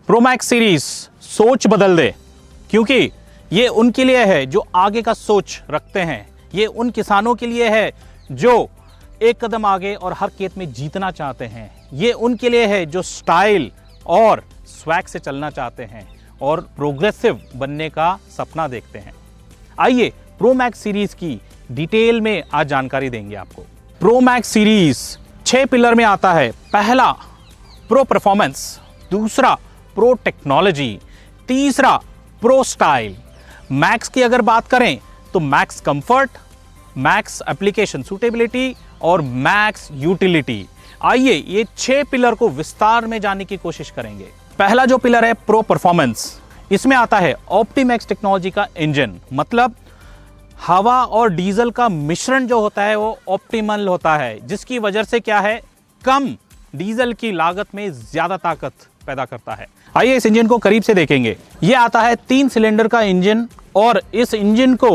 Pro Max series सोच बदल दे, क्योंकि ये उनके लिए है जो आगे का सोच रखते हैं। ये उन किसानों के लिए है जो एक कदम आगे और हर खेत में जीतना चाहते हैं। ये उनके लिए है जो स्टाइल और स्वैग से चलना चाहते हैं और प्रोग्रेसिव बनने का सपना देखते हैं। आइए प्रोमैक्स सीरीज की डिटेल में आज जानकारी देंगे आपको। प्रोमैक्स सीरीज 6 पिलर में आता है। पहला प्रो परफॉर्मेंस, दूसरा प्रो टेक्नोलॉजी, तीसरा प्रो स्टाइल। मैक्स की अगर बात करें तो max comfort, max application suitability और मैक्स यूटिलिटी। आइए ये 6 पिलर को विस्तार में जानने की कोशिश करेंगे। पहला जो पिलर है प्रो परफॉर्मेंस, इसमें आता है ऑप्टिमैक्स टेक्नोलॉजी का इंजन। मतलब हवा और डीजल का मिश्रण जो होता है वो ऑप्टिमल होता है, जिसकी वजह से क्या है, कम डीजल की लागत में ज्यादा ताकत पैदा करता है। आइए इस इंजन को करीब से देखेंगे। ये आता है 3 सिलेंडर का इंजन और इस इंजन को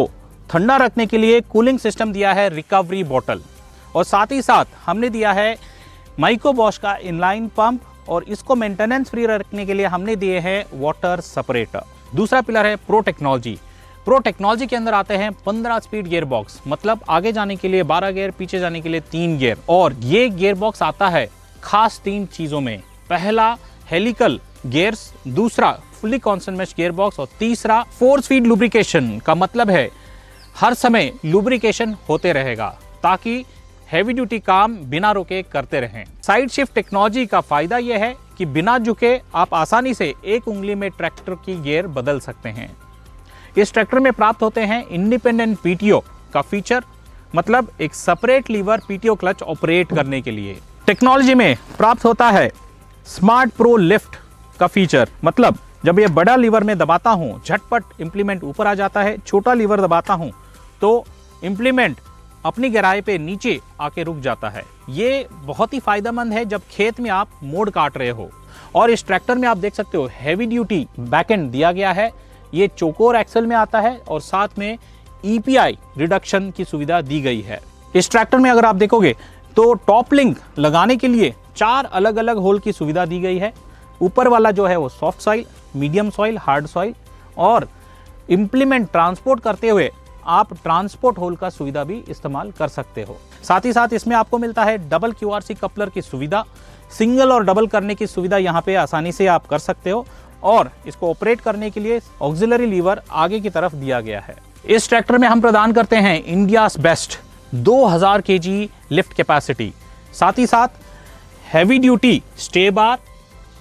ठंडा रखने के लिए कूलिंग सिस्टम दिया है रिकवरी बॉटल, और साथ ही साथ हमने दिया है माइको बॉश का इनलाइन पंप, और इसको मेंटेनेंस फ्री रखने के लिए हमने दिए हैं वाटर सेपरेटर। दूसरा पिलर है प्रो टेक्नोलॉजी। प्रो टेक्नोलॉजी के अंदर आते हैं 15 स्पीड गियर बॉक्स, मतलब आगे जाने के लिए 12 गियर, पीछे जाने के लिए 3 गियर। और ये गियर बॉक्स आता है खास 3 चीजों में। पहला हेलिकल गियर्स, दूसरा fully constant mesh gear box, और तीसरा फोर्स फीड लुब्रिकेशन का मतलब है हर समय लुब्रिकेशन होते रहेगा ताकि हैवी ड्यूटी काम बिना रुके करते रहें। साइड शिफ्ट टेक्नोलॉजी का फायदा यह है कि बिना झुके आप आसानी से एक उंगली में ट्रैक्टर की गियर बदल सकते हैं। इस ट्रैक्टर में प्राप्त होते हैं इंडिपेंडेंट पीटीओ का फीचर, मतलब एक separate lever PTO clutch operate करने के लिए। टेक्नोलॉजी में प्राप्त होता है स्मार्ट प्रो लिफ्ट का फीचर, मतलब जब ये बड़ा लीवर में दबाता हूं झटपट इंप्लीमेंट ऊपर आ जाता है, छोटा लीवर दबाता हूं तो इंप्लीमेंट अपनी गहराई पे नीचे आके रुक जाता है। ये बहुत ही फायदेमंद है जब खेत में आप मोड़ काट रहे हो। और इस ट्रैक्टर में आप देख सकते हो हैवी ड्यूटी बैकएंड दिया गया है। ये चोकोर एक्सल में आता है और साथ में ईपीआई रिडक्शन की सुविधा दी गई है। इस ट्रैक्टर में अगर आप देखोगे तो टॉप लिंक लगाने के लिए 4 अलग अलग होल की सुविधा दी गई है। ऊपर वाला जो है वो soft soil, medium soil, hard soil, और इंप्लीमेंट ट्रांसपोर्ट करते हुए आप ट्रांसपोर्ट होल का सुविधा भी इस्तेमाल कर सकते हो। साथ ही साथ इसमें आपको मिलता है डबल क्यूआरसी कपलर की सुविधा। सिंगल और डबल करने की सुविधा यहाँ पे आसानी से आप कर सकते हो, और इसको ऑपरेट करने के लिए ऑक्सिलरी लीवर आगे की तरफ दिया गया है। इस ट्रैक्टर में हम प्रदान करते हैं India's best 2000 kg lift capacity, साथ ही साथ हैवी ड्यूटी स्टे बार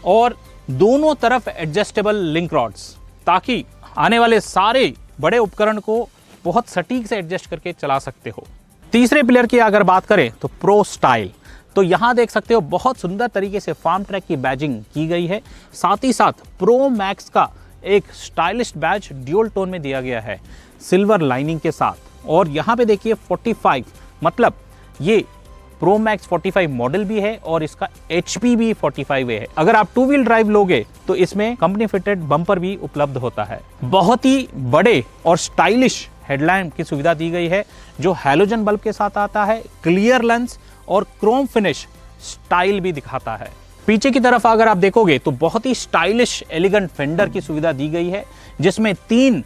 और दोनों तरफ एडजस्टेबल लिंक रॉड्स, ताकि आने वाले सारे बड़े उपकरण को बहुत सटीक से एडजस्ट करके चला सकते हो। तीसरे पिलर की अगर बात करें तो प्रो स्टाइल, तो यहां देख सकते हो बहुत सुंदर तरीके से फार्म ट्रैक की बैजिंग की गई है। साथ ही साथ प्रो मैक्स का एक स्टाइलिश बैज ड्यूल टोन में दिया गया है सिल्वर लाइनिंग के साथ। और यहां पे देखिए 45, मतलब ये प्रो मैक्स 45 मॉडल भी है और इसका HP भी 45 है। अगर आप 2 व्हील ड्राइव लोगे तो इसमें कंपनी फिटेड बम्पर भी उपलब्ध होता है। बहुत ही बड़े और स्टाइलिश हेडलैम्प की सुविधा दी गई है जो हैलोजन बल्ब के साथ आता है, क्लियर लेंस और क्रोम फिनिश स्टाइल भी दिखाता है। पीछे की तरफ अगर आप देखोगे तो बहुत ही स्टाइलिश एलिगेंट फेंडर की सुविधा दी गई है, जिसमें 3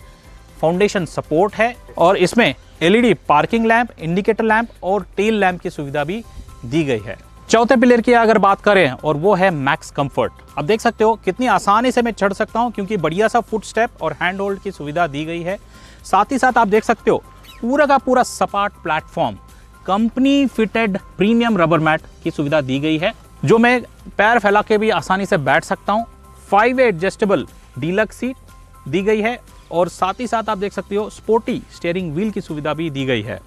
फाउंडेशन सपोर्ट है, और इसमें LED parking lamp, indicator lamp और टेल लैंप की सुविधा भी दी गई है। चौथे पिलर की अगर बात करें और वो है मैक्स कंफर्ट। अब देख सकते हो कितनी आसानी से मैं चढ़ सकता हूं, क्योंकि बढ़िया सा फुट स्टेप और हैंड होल्ड की सुविधा दी गई है। साथ ही साथ आप देख सकते हो पूरा का पूरा सपाट platform, company fitted premium rubber mat की सुविधा दी गई है, जो मैं पैर फैला के भी आसानी से बैठ सकता हूं। 5-वे एडजस्टेबल डीलक्स सीट दी गई है, और साथ ही साथ आप देख सकते हो स्पोर्टी स्टीयरिंग व्हील की सुविधा भी दी गई है।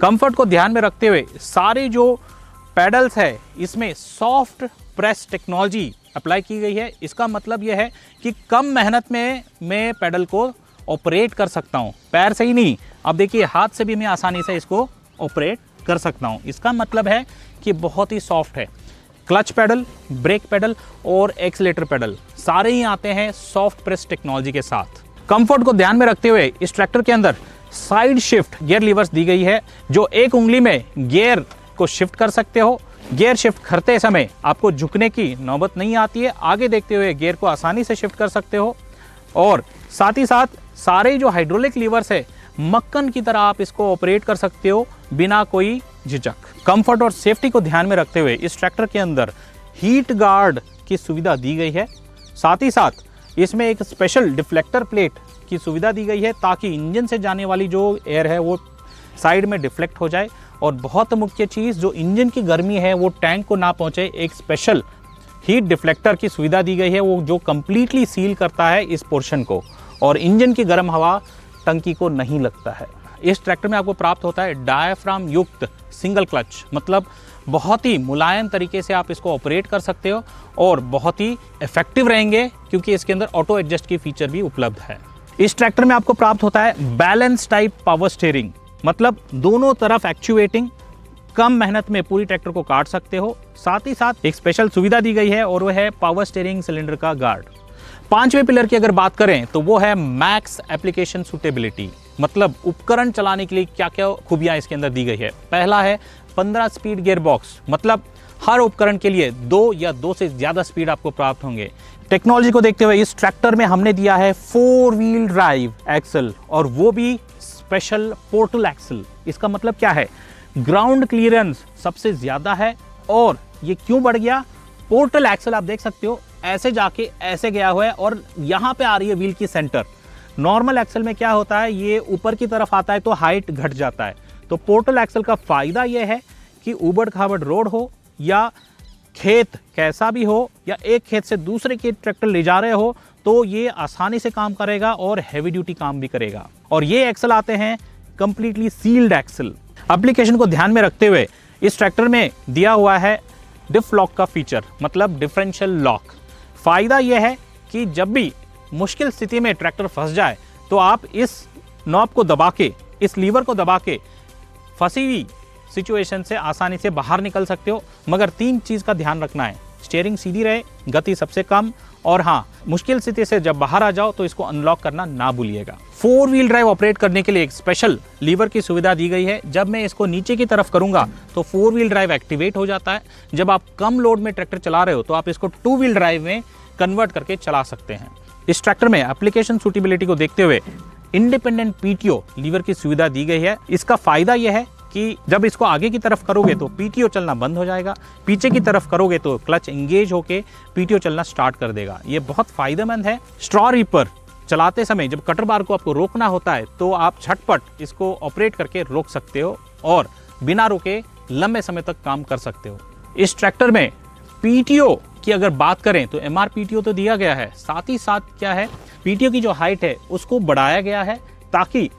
कंफर्ट को ध्यान में रखते हुए सारे जो पैडल्स है इसमें सॉफ्ट प्रेस टेक्नोलॉजी अप्लाई की गई है। इसका मतलब यह है कि कम मेहनत में मैं पैडल को ऑपरेट कर सकता हूं, पैर से ही नहीं, अब देखिए हाथ से भी मैं आसानी से इसको ऑपरेट कर सकता हूं। इसका मतलब है कि बहुत ही सॉफ्ट है। क्लच पैडल, ब्रेक पैडल और एक्सीलेटर पैडल सारे ही आते हैं सॉफ्ट प्रेस टेक्नोलॉजी के साथ। कंफर्ट को ध्यान में रखते हुए इस ट्रैक्टर के अंदर साइड शिफ्ट गियर लीवर्स दी गई है, जो एक उंगली में गियर को शिफ्ट कर सकते हो। गियर शिफ्ट करते समय आपको झुकने की नौबत नहीं आती है, आगे देखते हुए गियर को आसानी से शिफ्ट कर सकते हो। और साथ ही साथ सारे जो हाइड्रोलिक लीवर्स है मक्खन की तरह आप इसको ऑपरेट कर सकते हो बिना कोई झिझक। कंफर्ट और सेफ्टी को ध्यान में रखते हुए इस ट्रैक्टर के अंदर हीट गार्ड की सुविधा दी गई है। साथ ही साथ इसमें एक स्पेशल डिफ्लेक्टर प्लेट की सुविधा दी गई है ताकि इंजन से जाने वाली जो एयर है वो साइड में डिफ्लेक्ट हो जाए। और बहुत मुख्य चीज़, जो इंजन की गर्मी है वो टैंक को ना पहुंचे, एक स्पेशल हीट डिफ्लेक्टर की सुविधा दी गई है वो जो कंप्लीटली सील करता है इस पोर्शन को, और इंजन की गर्म हवा टंकी को नहीं लगता है। इस ट्रैक्टर में आपको प्राप्त होता है डायाफ्राम युक्त सिंगल क्लच, मतलब बहुत ही मुलायम तरीके से आप इसको ऑपरेट कर सकते हो और बहुत ही इफेक्टिव रहेंगे क्योंकि इसके अंदर ऑटो एडजस्ट की फीचर भी उपलब्ध है। इस ट्रैक्टर में आपको प्राप्त होता है बैलेंस टाइप पावर स्टीयरिंग, मतलब दोनों तरफ एक्चुएटिंग, कम मेहनत में पूरी ट्रैक्टर को काट सकते हो। साथ ही साथ एक स्पेशल सुविधा दी गई है और वो है पावर स्टीयरिंग सिलेंडर का गार्ड। पांचवें पिलर की अगर बात करें तो वो है मैक्स एप्लीकेशन सूटेबिलिटी, मतलब उपकरण चलाने के लिए क्या क्या खूबियां इसके अंदर दी गई है। पहला है 15 स्पीड गियर बॉक्स, मतलब हर उपकरण के लिए 2 या 2 से ज्यादा स्पीड आपको प्राप्त होंगे। टेक्नोलॉजी को देखते हुए इस ट्रैक्टर में हमने दिया है 4 व्हील ड्राइव एक्सल, और वो भी स्पेशल पोर्टल एक्सल। इसका मतलब क्या है, ग्राउंड क्लियरेंस सबसे ज्यादा है। और ये क्यों बढ़ गया, पोर्टल एक्सल आप देख सकते हो ऐसे जाके ऐसे गया हुआ है और यहाँ पे आ रही है व्हील की सेंटर। नॉर्मल एक्सल में क्या होता है, ये ऊपर की तरफ आता है तो हाइट घट जाता है। तो पोर्टल एक्सल का फायदा यह है कि उबड़ खाबड़ रोड हो या खेत कैसा भी हो या एक खेत से दूसरे खेत ट्रैक्टर ले जा रहे हो तो ये आसानी से काम करेगा और हैवी ड्यूटी काम भी करेगा। और ये एक्सल आते हैं कंप्लीटली सील्ड एक्सल। एप्लीकेशन को ध्यान में रखते हुए इस ट्रैक्टर में दिया हुआ है डिफ लॉक का फीचर, मतलब डिफरेंशियल लॉक। फायदा यह है कि जब भी मुश्किल स्थिति में ट्रैक्टर फंस जाए तो आप इस नॉब को दबा के, इस लीवर को दबा के फंसी हुई सिचुएशन से आसानी से बाहर निकल सकते हो। मगर 3 चीज़ का ध्यान रखना है, स्टीयरिंग सीधी रहे, गति सबसे कम, और हाँ, मुश्किल स्थिति से जब बाहर आ जाओ तो इसको अनलॉक करना ना भूलिएगा। 4 व्हील ड्राइव ऑपरेट करने के लिए एक स्पेशल लीवर की सुविधा दी गई है। जब मैं इसको नीचे की तरफ करूंगा तो 4 व्हील ड्राइव एक्टिवेट हो जाता है। जब आप कम लोड में ट्रैक्टर चला रहे हो तो आप इसको 2 व्हील ड्राइव में कन्वर्ट करके चला सकते हैं। इस ट्रैक्टर में एप्लीकेशन सूटेबिलिटी को देखते हुए इंडिपेंडेंट पीटीओ लीवर की सुविधा दी गई है। इसका फायदा यह है कि जब इसको आगे की तरफ करोगे तो पीटीओ चलना बंद हो जाएगा, पीछे की तरफ करोगे तो क्लच एंगेज होके पीटीओ चलना स्टार्ट कर देगा। ये बहुत फायदेमंद है। स्ट्रॉ रीपर चलाते समय जब कटर बार को आपको रोकना होता है तो आप झटपट इसको ऑपरेट करके रोक सकते हो और बिना रुके लंबे समय तक काम कर सकते हो। इस ट्रैक्टर में पीटीओ की अगर बात करें तो एमआर पीटीओ तो दिया गया है, साथ ही साथ क्या है, पीटीओ की जो हाइट है उसको बढ़ाया गया है ताकि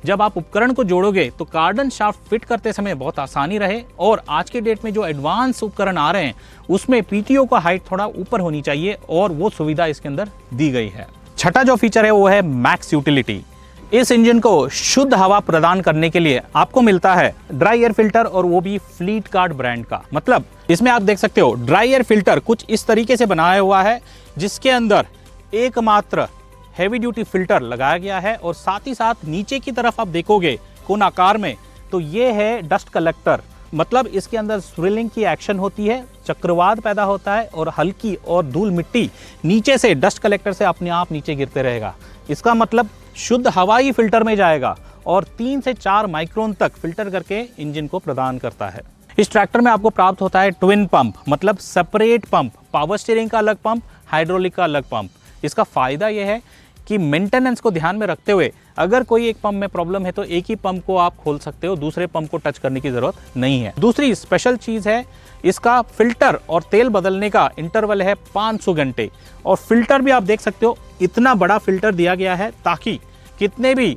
जब आप उपकरण को जोड़ोगे तो कार्डन शाफ्ट फिट करते समय बहुत आसानी रहे। और आज के डेट में जो एडवांस उपकरण आ रहे हैं उसमें पीटीओ का हाइट थोड़ा ऊपर होनी चाहिए और वो सुविधा इसके अंदर दी गई है। छठा जो फीचर है वो है मैक्स यूटिलिटी। इस इंजन को शुद्ध हवा प्रदान करने के लिए आपको मिलता है ड्राई एयर फिल्टर, और वो भी फ्लीट कार्ड ब्रांड का। मतलब इसमें आप देख सकते हो ड्राई एयर फिल्टर कुछ इस तरीके से बनाया हुआ है जिसके अंदर एकमात्र हैवी ड्यूटी फिल्टर लगाया गया है। और साथ ही साथ नीचे की तरफ आप देखोगे कोन आकार में तो ये है डस्ट कलेक्टर, मतलब इसके अंदर स्विलिंग की एक्शन होती है, चक्रवात पैदा होता है और हल्की और धूल मिट्टी नीचे से डस्ट कलेक्टर से अपने आप नीचे गिरते रहेगा। इसका मतलब शुद्ध हवा ही फिल्टर में जाएगा और 3 से 4 माइक्रोन तक फिल्टर करके इंजन को प्रदान करता है। इस ट्रैक्टर में आपको प्राप्त होता है ट्विन पंप, मतलब सेपरेट पंप, पावर स्टीयरिंग का अलग पंप, हाइड्रोलिक का अलग पंप। इसका फायदा यह है कि मेंटेनेंस को ध्यान में रखते हुए अगर कोई एक पंप में प्रॉब्लम है तो एक ही पंप को आप खोल सकते हो, दूसरे पंप को टच करने की जरूरत नहीं है। दूसरी स्पेशल चीज है इसका फिल्टर और तेल बदलने का इंटरवल है 500 घंटे। और फिल्टर भी आप देख सकते हो इतना बड़ा फिल्टर दिया गया है ताकि कितने भी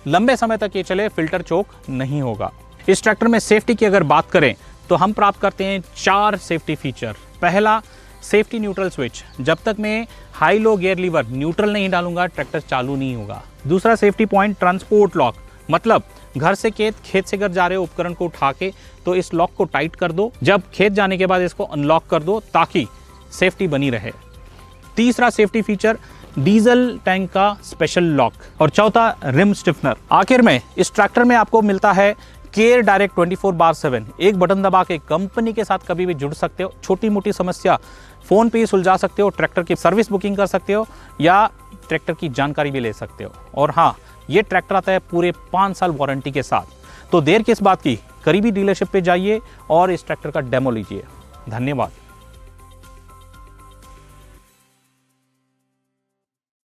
लंबे समय तक ये चले, फिल्टर चोक नहीं होगा। इस ट्रैक्टर में सेफ्टी की अगर बात करें तो हम प्राप्त करते हैं 4 सेफ्टी फीचर। पहला, सेफ्टी न्यूट्रल स्विच, जब तक मैं high low gear lever neutral नहीं डालूंगा ट्रैक्टर चालू नहीं होगा। दूसरा सेफ्टी पॉइंट, ट्रांसपोर्ट लॉक, मतलब घर से खेत से घर जा रहे हो उपकरण को उठा के तो इस लॉक को टाइट कर दो, जब खेत जाने के बाद इसको अनलॉक कर दो ताकि सेफ्टी बनी रहे। तीसरा सेफ्टी फीचर, डीजल टैंक का स्पेशल लॉक। और चौथा, रिम स्टिफनर। आखिर में इस ट्रैक्टर में आपको मिलता है केयर डायरेक्ट 24/7, एक बटन दबा के कंपनी के साथ कभी भी जुड़ सकते हो। छोटी मोटी समस्या फ़ोन पे ही सुलझा सकते हो, ट्रैक्टर की सर्विस बुकिंग कर सकते हो या ट्रैक्टर की जानकारी भी ले सकते हो। और हाँ, ये ट्रैक्टर आता है पूरे 5 साल वारंटी के साथ। तो देर किस बात की, करीबी डीलरशिप पे जाइए और इस ट्रैक्टर का डेमो लीजिए। धन्यवाद।